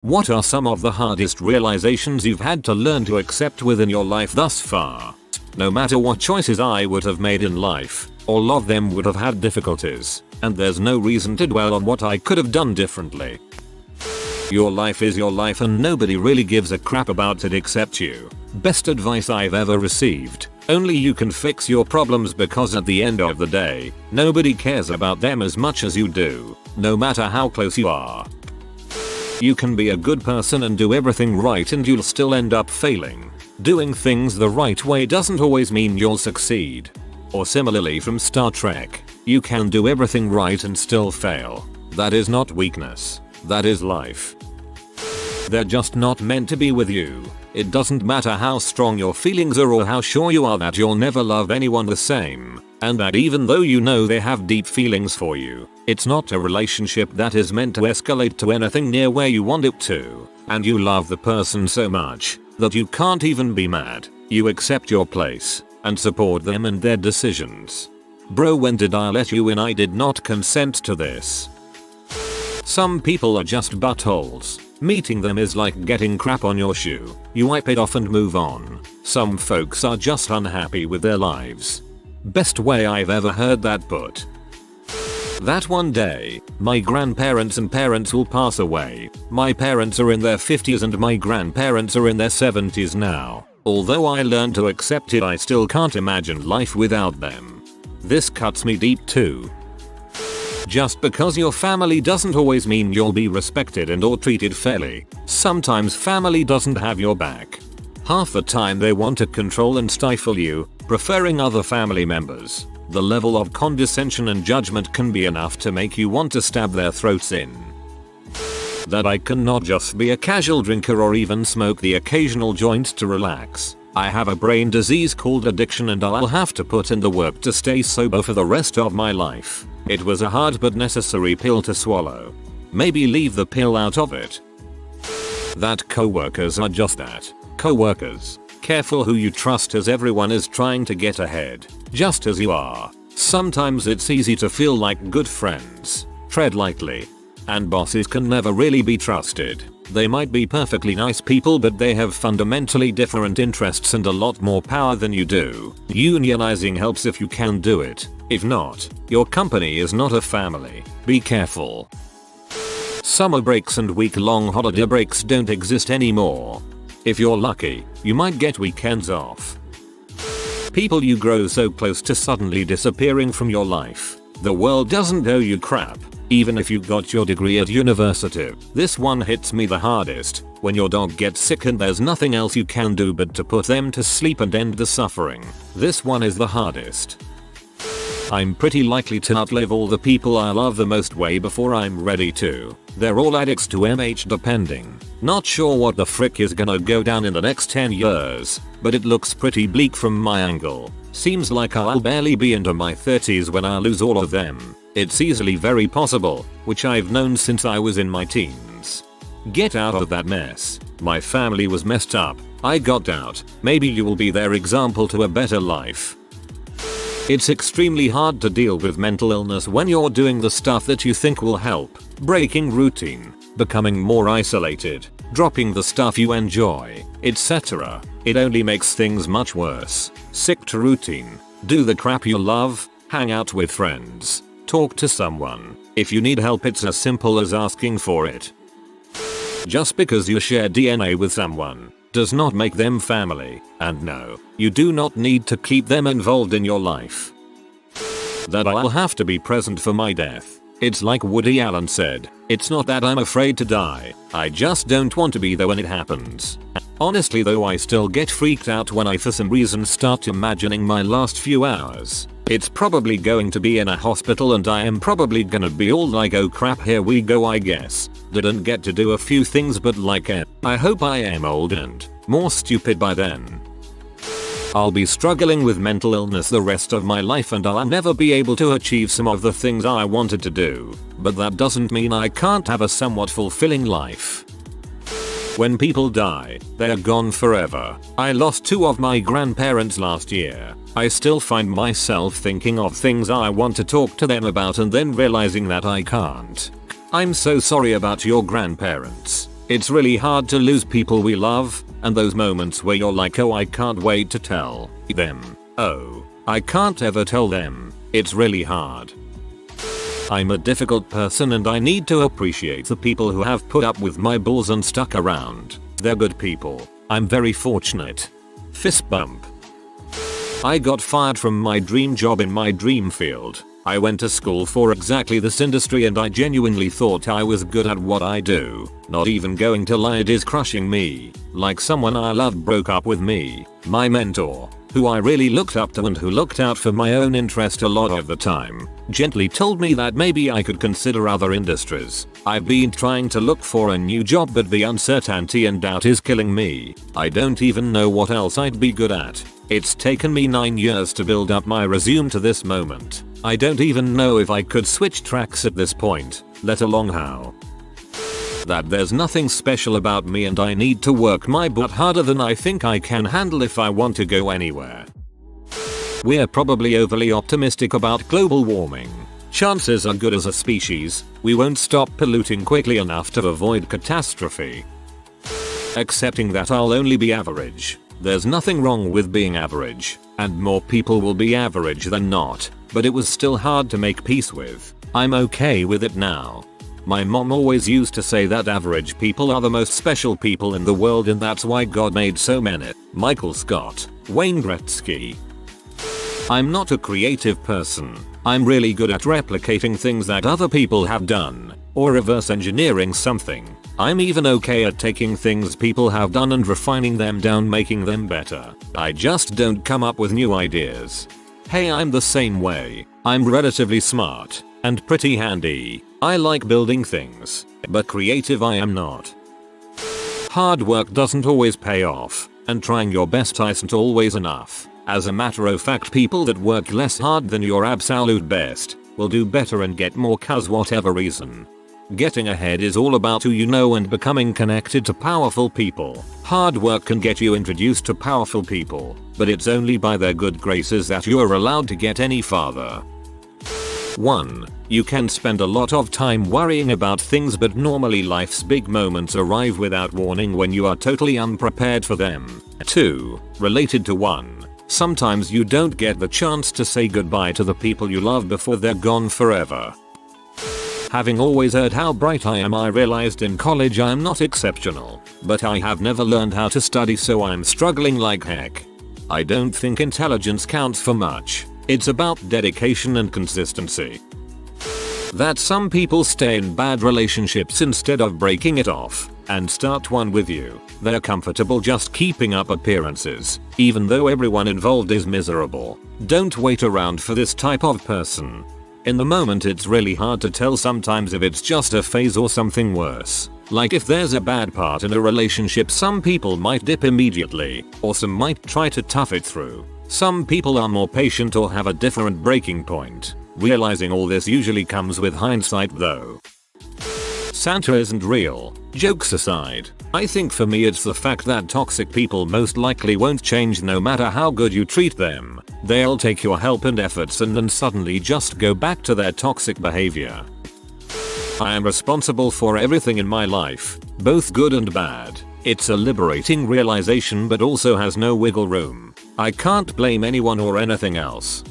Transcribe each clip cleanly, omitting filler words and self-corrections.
What are some of the hardest realizations you've had to learn to accept within your life thus far? No matter what choices I would have made in life, all of them would have had difficulties, and there's no reason to dwell on what I could have done differently. Your life is your life and nobody really gives a crap about it except you. Best advice I've ever received. Only you can fix your problems because at the end of the day, nobody cares about them as much as you do, no matter how close you are. You can be a good person and do everything right and you'll still end up failing. Doing things the right way doesn't always mean you'll succeed. Or similarly from Star Trek, you can do everything right and still fail. That is not weakness. That is life. They're just not meant to be with you. It doesn't matter how strong your feelings are or how sure you are that you'll never love anyone the same, and that even though you know they have deep feelings for you, it's not a relationship that is meant to escalate to anything near where you want it to, and you love the person so much that you can't even be mad. You accept your place and support them and their decisions. Bro, when did I let you in? I did not consent to this. Some people are just buttholes. Meeting them is like getting crap on your shoe. You wipe it off and move on. Some folks are just unhappy with their lives. Best way I've ever heard that put. That one day, my grandparents and parents will pass away. My parents are in their 50s and my grandparents are in their 70s now. Although I learned to accept it, I still can't imagine life without them. This cuts me deep too. Just because your family doesn't always mean you'll be respected and or treated fairly. Sometimes family doesn't have your back. Half the time they want to control and stifle you, preferring other family members. The level of condescension and judgment can be enough to make you want to stab their throats in. That I cannot just be a casual drinker or even smoke the occasional joint to relax. I have a brain disease called addiction and I'll have to put in the work to stay sober for the rest of my life. It was a hard but necessary pill to swallow. Maybe leave the pill out of it. That coworkers are just that. Coworkers. Careful who you trust as everyone is trying to get ahead, just as you are. Sometimes it's easy to feel like good friends. Tread lightly. And bosses can never really be trusted. They might be perfectly nice people but they have fundamentally different interests and a lot more power than you do. Unionizing helps if you can do it. If not, your company is not a family. Be careful. Summer breaks and week-long holiday breaks don't exist anymore. If you're lucky, you might get weekends off. People you grow so close to suddenly disappearing from your life. The world doesn't owe you crap. Even if you got your degree at university. This one hits me the hardest. When your dog gets sick and there's nothing else you can do but to put them to sleep and end the suffering. This one is the hardest. I'm pretty likely to outlive all the people I love the most way before I'm ready to. They're all addicts to MH depending. Not sure what the frick is gonna go down in the next 10 years, but it looks pretty bleak from my angle. Seems like I'll barely be into my 30s when I lose all of them. It's easily very possible, which I've known since I was in my teens. Get out of that mess. My family was messed up. I got out. Maybe you will be their example to a better life. It's extremely hard to deal with mental illness when you're doing the stuff that you think will help. Breaking routine, becoming more isolated, dropping the stuff you enjoy, etc. It only makes things much worse. Stick to routine. Do the crap you love. Hang out with friends. Talk to someone. If you need help, it's as simple as asking for it. Just because you share DNA with someone does not make them family, and no, you do not need to keep them involved in your life. That I'll have to be present for my death. It's like Woody Allen said, it's not that I'm afraid to die, I just don't want to be there when it happens. Honestly though, I still get freaked out when I for some reason start imagining my last few hours. It's probably going to be in a hospital and I am probably gonna be all like, oh crap, here we go I guess. Didn't get to do a few things but like I hope I am old and more stupid by then. I'll be struggling with mental illness the rest of my life and I'll never be able to achieve some of the things I wanted to do. But that doesn't mean I can't have a somewhat fulfilling life. When people die, they're gone forever. I lost 2 of my grandparents last year. I still find myself thinking of things I want to talk to them about and then realizing that I can't. I'm so sorry about your grandparents. It's really hard to lose people we love, and those moments where you're like, oh, I can't wait to tell them. Oh, I can't ever tell them. It's really hard. I'm a difficult person and I need to appreciate the people who have put up with my balls and stuck around. They're good people. I'm very fortunate. Fist bump. I got fired from my dream job in my dream field. I went to school for exactly this industry and I genuinely thought I was good at what I do. Not even going to lie, it is crushing me. Like someone I loved broke up with me. My mentor, who I really looked up to and who looked out for my own interest a lot of the time, gently told me that maybe I could consider other industries. I've been trying to look for a new job but the uncertainty and doubt is killing me. I don't even know what else I'd be good at. It's taken me 9 years to build up my resume to this moment. I don't even know if I could switch tracks at this point, let alone how. That there's nothing special about me and I need to work my butt harder than I think I can handle if I want to go anywhere. We're probably overly optimistic about global warming. Chances are good as a species, we won't stop polluting quickly enough to avoid catastrophe. Accepting that I'll only be average. There's nothing wrong with being average, and more people will be average than not, but it was still hard to make peace with. I'm okay with it now. My mom always used to say that average people are the most special people in the world and that's why God made so many. Michael Scott, Wayne Gretzky. I'm not a creative person. I'm really good at replicating things that other people have done, or reverse engineering something. I'm even okay at taking things people have done and refining them down, making them better. I just don't come up with new ideas. Hey, I'm the same way. I'm relatively smart and pretty handy. I like building things, but creative I am not. Hard work doesn't always pay off, and trying your best isn't always enough. As a matter of fact, people that work less hard than your absolute best will do better and get more cause whatever reason. Getting ahead is all about who you know and becoming connected to powerful people. Hard work can get you introduced to powerful people, but it's only by their good graces that you're allowed to get any farther. 1. You can spend a lot of time worrying about things, but normally life's big moments arrive without warning when you are totally unprepared for them. 2. Related to 1. Sometimes you don't get the chance to say goodbye to the people you love before they're gone forever. Having always heard how bright I am, I realized in college I am not exceptional, but I have never learned how to study, so I'm struggling like heck. I don't think intelligence counts for much. It's about dedication and consistency. That some people stay in bad relationships instead of breaking it off and start one with you. They're comfortable just keeping up appearances, even though everyone involved is miserable. Don't wait around for this type of person. In the moment it's really hard to tell sometimes if it's just a phase or something worse. Like if there's a bad part in a relationship, some people might dip immediately, or some might try to tough it through. Some people are more patient or have a different breaking point. Realizing all this usually comes with hindsight though. Santa isn't real. Jokes aside, I think for me it's the fact that toxic people most likely won't change no matter how good you treat them. They'll take your help and efforts and then suddenly just go back to their toxic behavior. I am responsible for everything in my life, both good and bad. It's a liberating realization but also has no wiggle room. I can't blame anyone or anything else.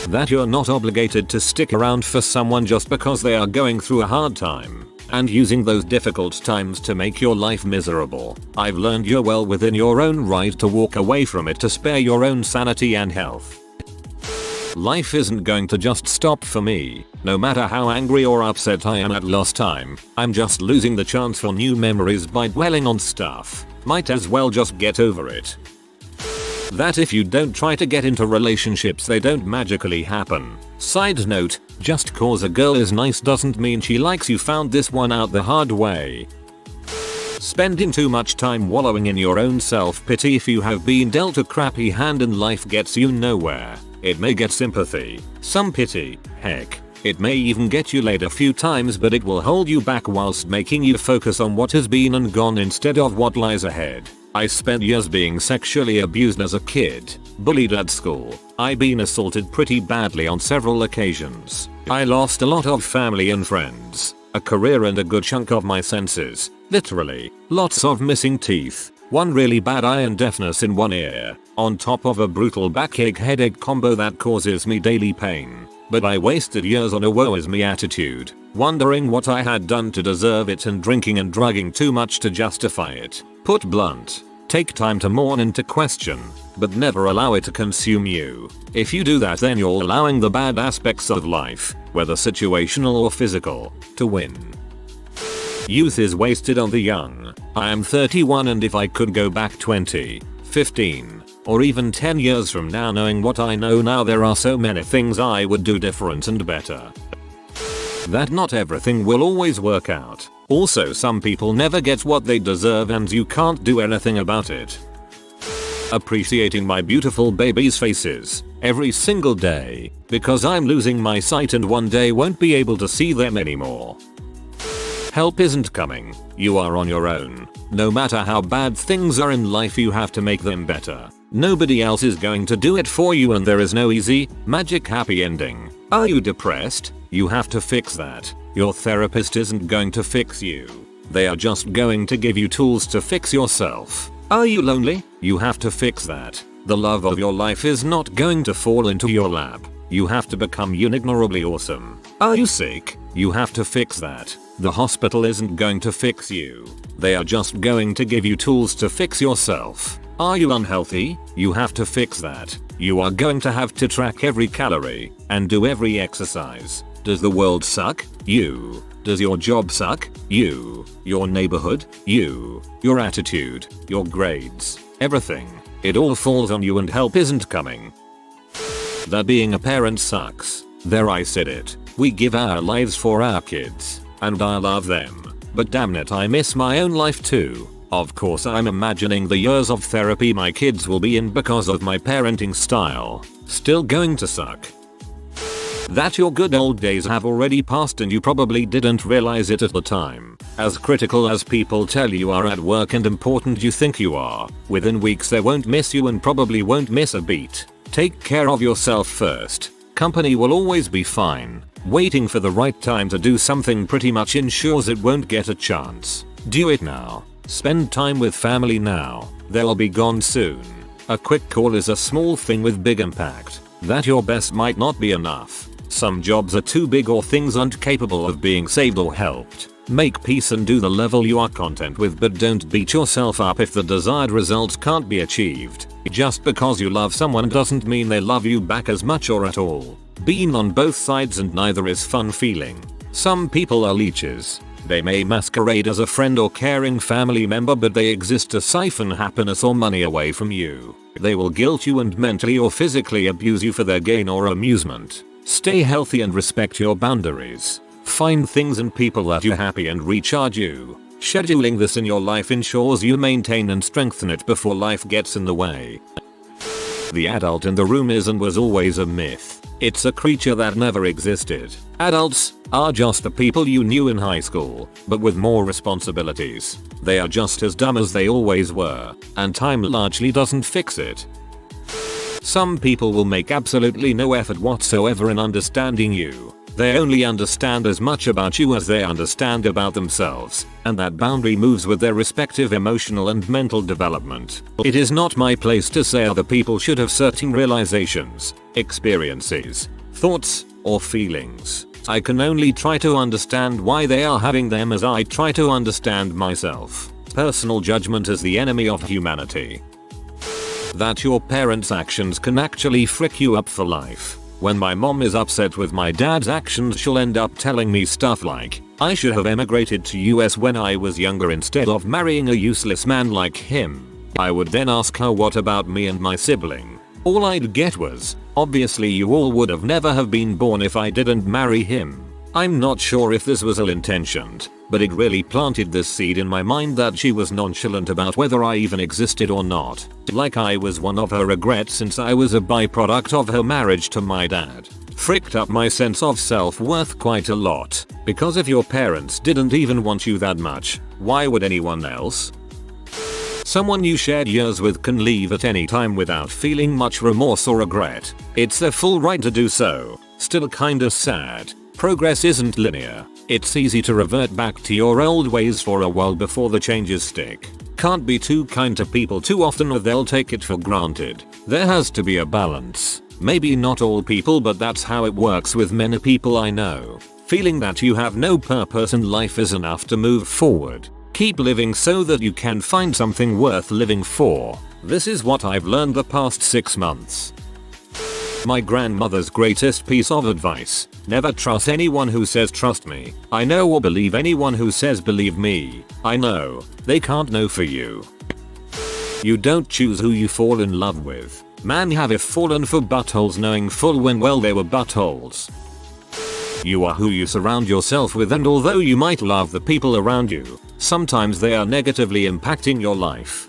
That you're not obligated to stick around for someone just because they are going through a hard time and using those difficult times to make your life miserable. I've learned you're well within your own right to walk away from it to spare your own sanity and health. Life isn't going to just stop for me. No matter how angry or upset I am at lost time, I'm just losing the chance for new memories by dwelling on stuff. Might as well just get over it. That if you don't try to get into relationships, they don't magically happen. Side note, just cause a girl is nice doesn't mean she likes you. Found this one out the hard way. Spending too much time wallowing in your own self-pity. If you have been dealt a crappy hand and life gets you nowhere, it may get sympathy, some pity, heck, it may even get you laid a few times, but it will hold you back whilst making you focus on what has been and gone instead of what lies ahead. I spent years being sexually abused as a kid, bullied at school. I've been assaulted pretty badly on several occasions. I lost a lot of family and friends, a career and a good chunk of my senses. Literally, lots of missing teeth, one really bad eye and deafness in one ear, on top of a brutal backache headache combo that causes me daily pain. But I wasted years on a woe is me attitude, wondering what I had done to deserve it and drinking and drugging too much to justify it. Put blunt, take time to mourn and to question, but never allow it to consume you. If you do that, then you're allowing the bad aspects of life, whether situational or physical, to win. Youth is wasted on the young. I am 31 and if I could go back 20, 15, or even 10 years from now knowing what I know now, there are so many things I would do different and better. That not everything will always work out. Also, some people never get what they deserve and you can't do anything about it. Appreciating my beautiful babies' faces every single day because I'm losing my sight and one day won't be able to see them anymore. Help isn't coming. You are on your own. No matter how bad things are in life, you have to make them better. Nobody else is going to do it for you and there is no easy, magic happy ending. Are you depressed? You have to fix that. Your therapist isn't going to fix you. They are just going to give you tools to fix yourself. Are you lonely? You have to fix that. The love of your life is not going to fall into your lap. You have to become unignorably awesome. Are you sick? You have to fix that. The hospital isn't going to fix you. They are just going to give you tools to fix yourself. Are you unhealthy? You have to fix that. You are going to have to track every calorie and do every exercise. Does the world suck? You. Does your job suck? You. Your neighborhood? You. Your attitude? Your grades? Everything. It all falls on you and help isn't coming. That being a parent sucks. There, I said it. We give our lives for our kids. And I love them. But damn it, I miss my own life too. Of course, I'm imagining the years of therapy my kids will be in because of my parenting style. Still going to suck. That your good old days have already passed and you probably didn't realize it at the time. As critical as people tell you are at work and important you think you are, within weeks they won't miss you and probably won't miss a beat. Take care of yourself first. Company will always be fine. Waiting for the right time to do something pretty much ensures it won't get a chance. Do it now. Spend time with family now. They'll be gone soon. A quick call is a small thing with big impact. That your best might not be enough. Some jobs are too big or things aren't capable of being saved or helped. Make peace and do the level you are content with, but don't beat yourself up if the desired results can't be achieved. Just because you love someone doesn't mean they love you back as much or at all. Been on both sides and neither is fun feeling. Some people are leeches. They may masquerade as a friend or caring family member, but they exist to siphon happiness or money away from you. They will guilt you and mentally or physically abuse you for their gain or amusement. Stay healthy and respect your boundaries. Find things and people that you happy and recharge you. Scheduling this in your life ensures you maintain and strengthen it before life gets in the way. The adult in the room is and was always a myth. It's a creature that never existed. Adults are just the people you knew in high school, but with more responsibilities. They are just as dumb as they always were, and time largely doesn't fix it. Some people will make absolutely no effort whatsoever in understanding you. They only understand as much about you as they understand about themselves, and that boundary moves with their respective emotional and mental development. It is not my place to say other people should have certain realizations, experiences, thoughts, or feelings. I can only try to understand why they are having them as I try to understand myself. Personal judgment is the enemy of humanity. That your parents' actions can actually frick you up for life. When my mom is upset with my dad's actions, she'll end up telling me stuff like, I should have emigrated to US when I was younger instead of marrying a useless man like him. I would then ask her what about me and my sibling. All I'd get was, obviously you all would have never have been born if I didn't marry him. I'm not sure if this was ill-intentioned, but it really planted this seed in my mind that she was nonchalant about whether I even existed or not. Like I was one of her regrets since I was a byproduct of her marriage to my dad. Fricked up my sense of self-worth quite a lot, because if your parents didn't even want you that much, why would anyone else? Someone you shared years with can leave at any time without feeling much remorse or regret. It's their full right to do so. Still kinda sad. Progress isn't linear. It's easy to revert back to your old ways for a while before the changes stick. Can't be too kind to people too often or they'll take it for granted. There has to be a balance. Maybe not all people, but that's how it works with many people I know. Feeling that you have no purpose in life is enough to move forward. Keep living so that you can find something worth living for. This is what I've learned the past 6 months. My grandmother's greatest piece of advice: never trust anyone who says trust me. I know, or believe anyone who says believe me. I know. They can't know for you. You don't choose who you fall in love with. Man, have if fallen for buttholes knowing full well they were buttholes. You are who you surround yourself with, and although you might love the people around you, sometimes they are negatively impacting your life.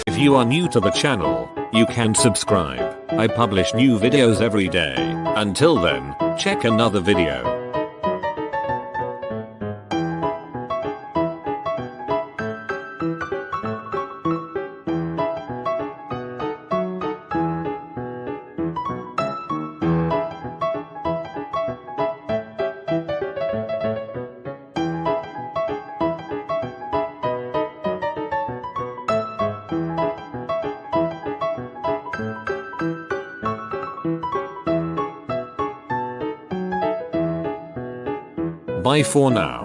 If you are new to the channel, you can subscribe. I publish new videos every day. Until then, check another video. Bye for now.